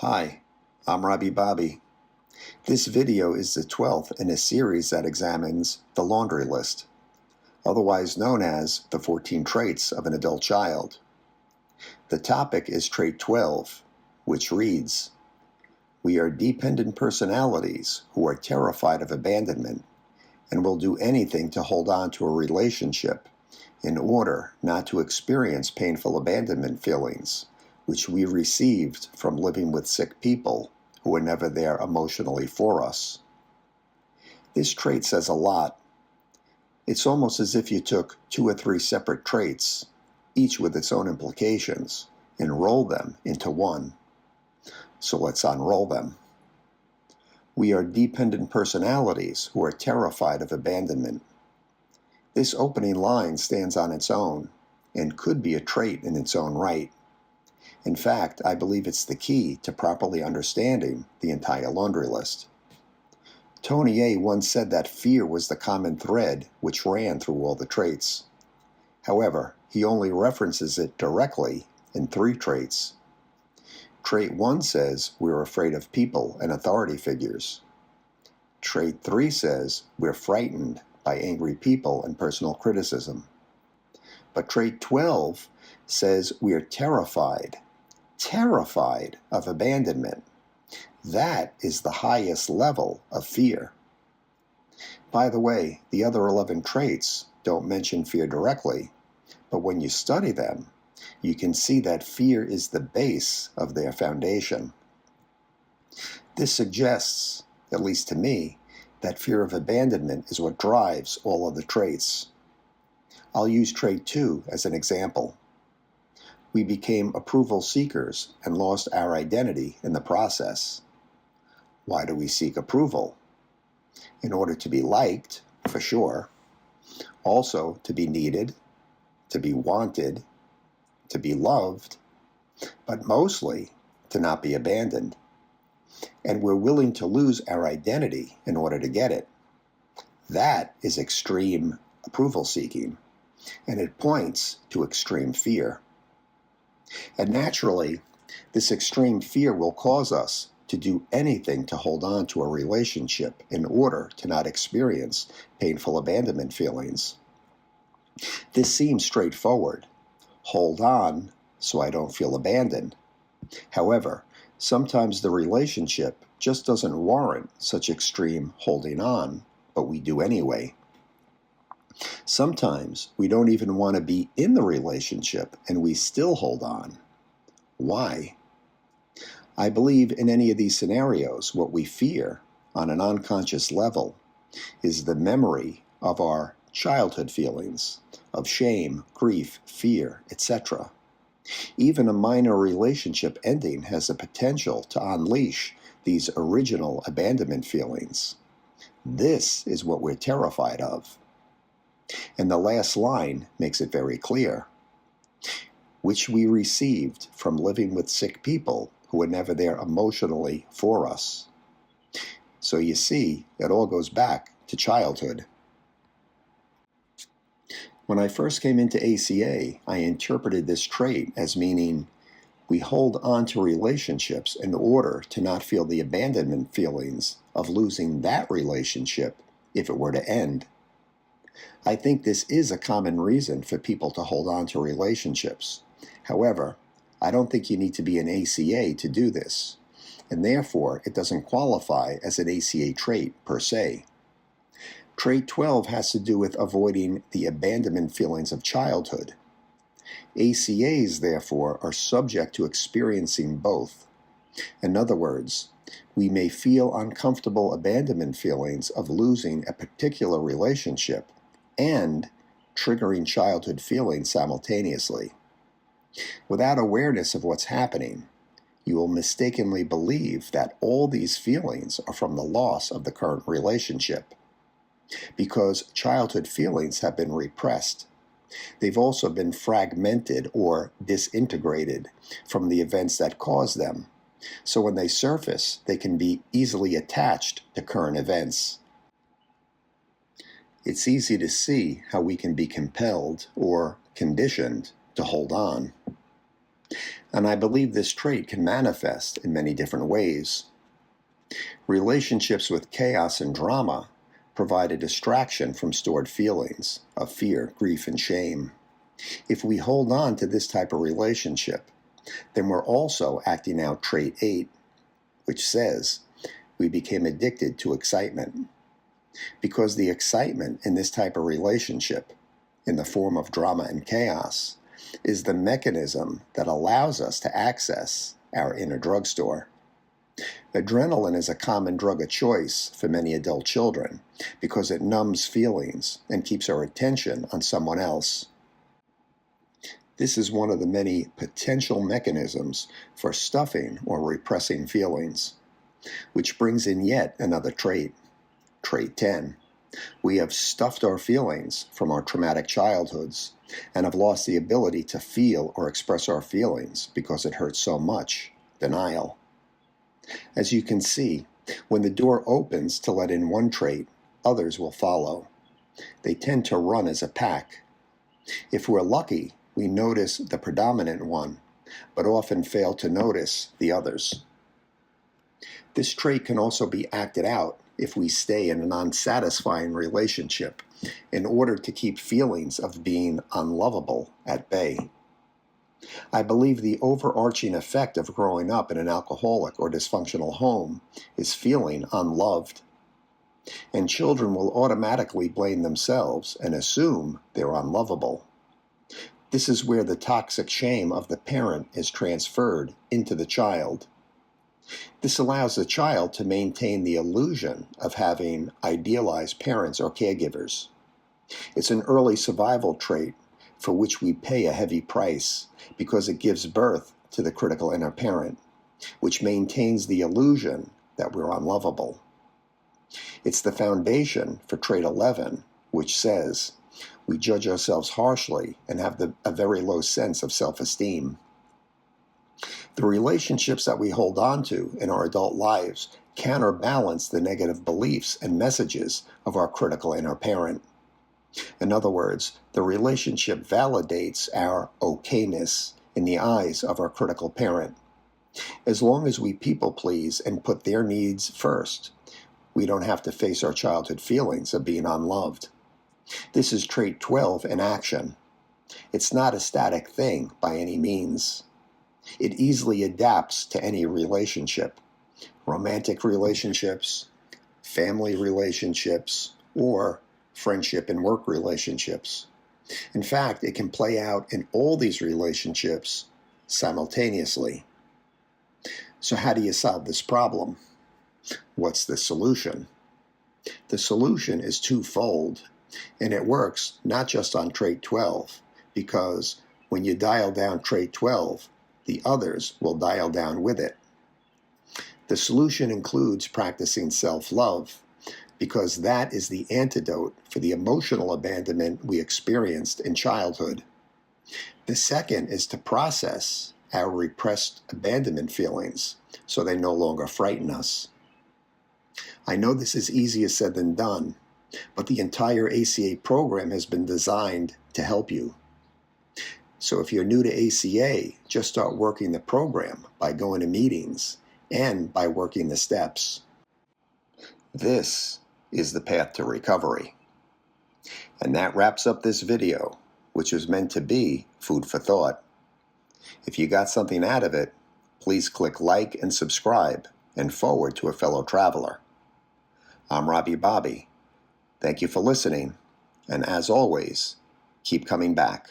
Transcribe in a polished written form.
Hi, I'm Robbie Bobby. This video is the 12th in a series that examines the laundry list, otherwise known as the 14 traits of an adult child. The topic is trait 12, which reads, "We are dependent personalities who are terrified of abandonment and will do anything to hold on to a relationship in order not to experience painful abandonment feelings, which we received from living with sick people who were never there emotionally for us." This trait says a lot. It's almost as if you took 2 or 3 separate traits, each with its own implications, and rolled them into one. So let's unroll them. We are dependent personalities who are terrified of abandonment. This opening line stands on its own and could be a trait in its own right. In fact, I believe it's the key to properly understanding the entire laundry list. Tony A. once said that fear was the common thread which ran through all the traits. However, he only references it directly in 3 traits. Trait 1 says we're afraid of people and authority figures. Trait 3 says we're frightened by angry people and personal criticism. But trait 12 says we're terrified of abandonment. That is the highest level of fear. By the way, the other 11 traits don't mention fear directly, but when you study them, you can see that fear is the base of their foundation. This suggests, at least to me, that fear of abandonment is what drives all of the traits. I'll use trait 2 as an example. We became approval seekers and lost our identity in the process. Why do we seek approval? In order to be liked, for sure. Also to be needed, to be wanted, to be loved, but mostly to not be abandoned. And we're willing to lose our identity in order to get it. That is extreme approval seeking, and it points to extreme fear. And naturally, this extreme fear will cause us to do anything to hold on to a relationship in order to not experience painful abandonment feelings. This seems straightforward. Hold on so I don't feel abandoned. However, sometimes the relationship just doesn't warrant such extreme holding on, but we do anyway. Sometimes we don't even want to be in the relationship and we still hold on. Why? I believe in any of these scenarios, what we fear on an unconscious level is the memory of our childhood feelings of shame, grief, fear, etc. Even a minor relationship ending has the potential to unleash these original abandonment feelings. This is what we're terrified of. And the last line makes it very clear, which we received from living with sick people who were never there emotionally for us. So you see, it all goes back to childhood. When I first came into ACA, I interpreted this trait as meaning we hold on to relationships in order to not feel the abandonment feelings of losing that relationship if it were to end. I think this is a common reason for people to hold on to relationships. However, I don't think you need to be an ACA to do this, and therefore it doesn't qualify as an ACA trait per se. Trait 12 has to do with avoiding the abandonment feelings of childhood. ACAs, therefore, are subject to experiencing both. In other words, we may feel uncomfortable abandonment feelings of losing a particular relationship and triggering childhood feelings simultaneously. Without awareness of what's happening, you will mistakenly believe that all these feelings are from the loss of the current relationship. Because childhood feelings have been repressed, they've also been fragmented or disintegrated from the events that caused them. So when they surface, they can be easily attached to current events. It's easy to see how we can be compelled or conditioned to hold on. And I believe this trait can manifest in many different ways. Relationships with chaos and drama provide a distraction from stored feelings of fear, grief, and shame. If we hold on to this type of relationship, then we're also acting out trait 8, which says we became addicted to excitement. Because the excitement in this type of relationship, in the form of drama and chaos, is the mechanism that allows us to access our inner drugstore. Adrenaline is a common drug of choice for many adult children because it numbs feelings and keeps our attention on someone else. This is one of the many potential mechanisms for stuffing or repressing feelings, which brings in yet another trait, trait 10. We have stuffed our feelings from our traumatic childhoods and have lost the ability to feel or express our feelings because it hurts so much, denial. As you can see, when the door opens to let in one trait, others will follow. They tend to run as a pack. If we're lucky, we notice the predominant one, but often fail to notice the others. This trait can also be acted out if we stay in an unsatisfying relationship in order to keep feelings of being unlovable at bay. I believe the overarching effect of growing up in an alcoholic or dysfunctional home is feeling unloved. And children will automatically blame themselves and assume they're unlovable. This is where the toxic shame of the parent is transferred into the child. This allows the child to maintain the illusion of having idealized parents or caregivers. It's an early survival trait for which we pay a heavy price because it gives birth to the critical inner parent, which maintains the illusion that we're unlovable. It's the foundation for trait 11, which says we judge ourselves harshly and have a very low sense of self-esteem. The relationships that we hold on to in our adult lives counterbalance the negative beliefs and messages of our critical inner parent. In other words, the relationship validates our okayness in the eyes of our critical parent. As long as we people please and put their needs first, we don't have to face our childhood feelings of being unloved. This is trait 12 in action. It's not a static thing by any means. It easily adapts to any relationship, romantic relationships, family relationships, or friendship and work relationships. In fact, it can play out in all these relationships simultaneously. So how do you solve this problem? What's the solution? The solution is twofold, and it works not just on trait 12, because when you dial down trait 12, the others will dial down with it. The solution includes practicing self-love, because that is the antidote for the emotional abandonment we experienced in childhood. The second is to process our repressed abandonment feelings so they no longer frighten us. I know this is easier said than done, but the entire ACA program has been designed to help you. So if you're new to ACA, just start working the program by going to meetings and by working the steps. This is the path to recovery. And that wraps up this video, which was meant to be food for thought. If you got something out of it, please click like and subscribe and forward to a fellow traveler. I'm Robbie Bobby. Thank you for listening, and as always, keep coming back.